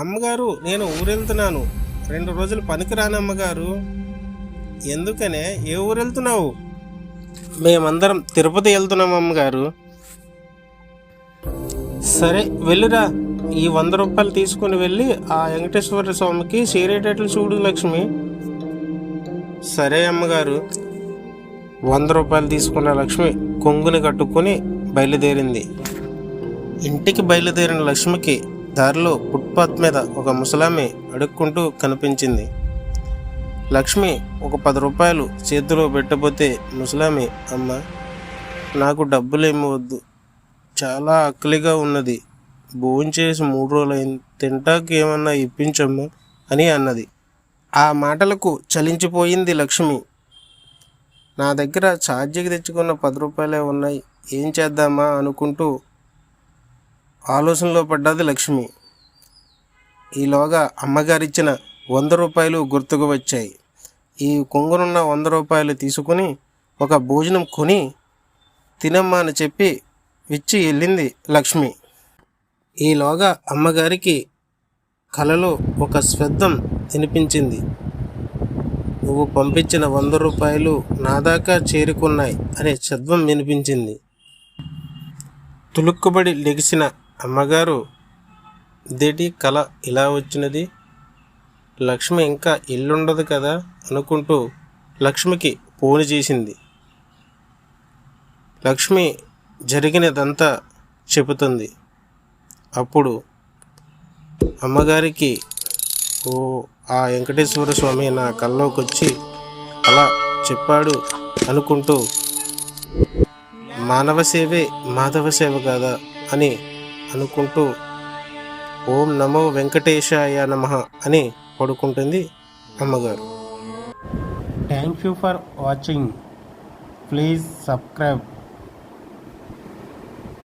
అమ్మగారు, నేను ఊరెళ్తున్నాను. 2 రోజులు పనికిరాను అమ్మగారు. ఎందుకనే? ఏ ఊరు వెళ్తున్నావు? మేమందరం తిరుపతి వెళ్తున్నాం అమ్మగారు. సరే వెళ్ళిరా. ఈ 100 రూపాయలు తీసుకుని వెళ్ళి ఆ వెంకటేశ్వర స్వామికి చేరేటట్లు చూడు లక్ష్మి. సరే అమ్మగారు. 100 రూపాయలు తీసుకున్న లక్ష్మి కొంగుని కట్టుకొని బయలుదేరింది. ఇంటికి బయలుదేరిన లక్ష్మికి దారిలో ఫుట్పాత్ మీద ఒక ముసలామె అడుక్కుంటూ కనిపించింది. లక్ష్మి ఒక 10 రూపాయలు చేతిలో పెట్టబోతే ముసలామె, అమ్మ, నాకు డబ్బులేమి వద్దు, చాలా ఆకలిగా ఉన్నది, భోంచేసి 3 రోజులైంది, తింటాకి ఏమన్నా ఇప్పించమ్మా అని అన్నది. ఆ మాటలకు చలించిపోయింది లక్ష్మి. నా దగ్గర ఛార్జీకి తెచ్చుకున్న 10 రూపాయలే ఉన్నాయి, ఏం చేద్దామా అనుకుంటూ ఆలోచనలో పడ్డది లక్ష్మి. ఈలోగా అమ్మగారిచ్చిన 100 రూపాయలు గుర్తుకు వచ్చాయి. ఈ కొంగునున్న 100 రూపాయలు తీసుకుని ఒక భోజనం కొని తినమ్మా అని చెప్పి ఇచ్చి వెళ్ళింది లక్ష్మి. ఈలోగా అమ్మగారికి కలలో ఒక శబ్దం వినిపించింది. నువ్వు పంపించిన 100 రూపాయలు నా దాకా చేరుకున్నాయి అనే శబ్దం వినిపించింది. తులుక్కుబడి లెగిసిన అమ్మగారు, ఇదేటి కల ఇలా వచ్చినది? లక్ష్మి ఇంకా ఇల్లుండదు కదా అనుకుంటూ లక్ష్మికి ఫోన్ చేసింది. లక్ష్మి జరిగినదంతా చెబుతుంది. అప్పుడు అమ్మగారికి, ఓ, ఆ వెంకటేశ్వర స్వామి నా కల్లోకి వచ్చి అలా చెప్పాడు అనుకుంటూ, మానవ సేవే మాధవ సేవ కదా అని అనుకుంటూ ఓం నమో వెంకటేశాయ నమః అని పడుకుంటుంది అమ్మగారు. Thank you for watching. Please subscribe.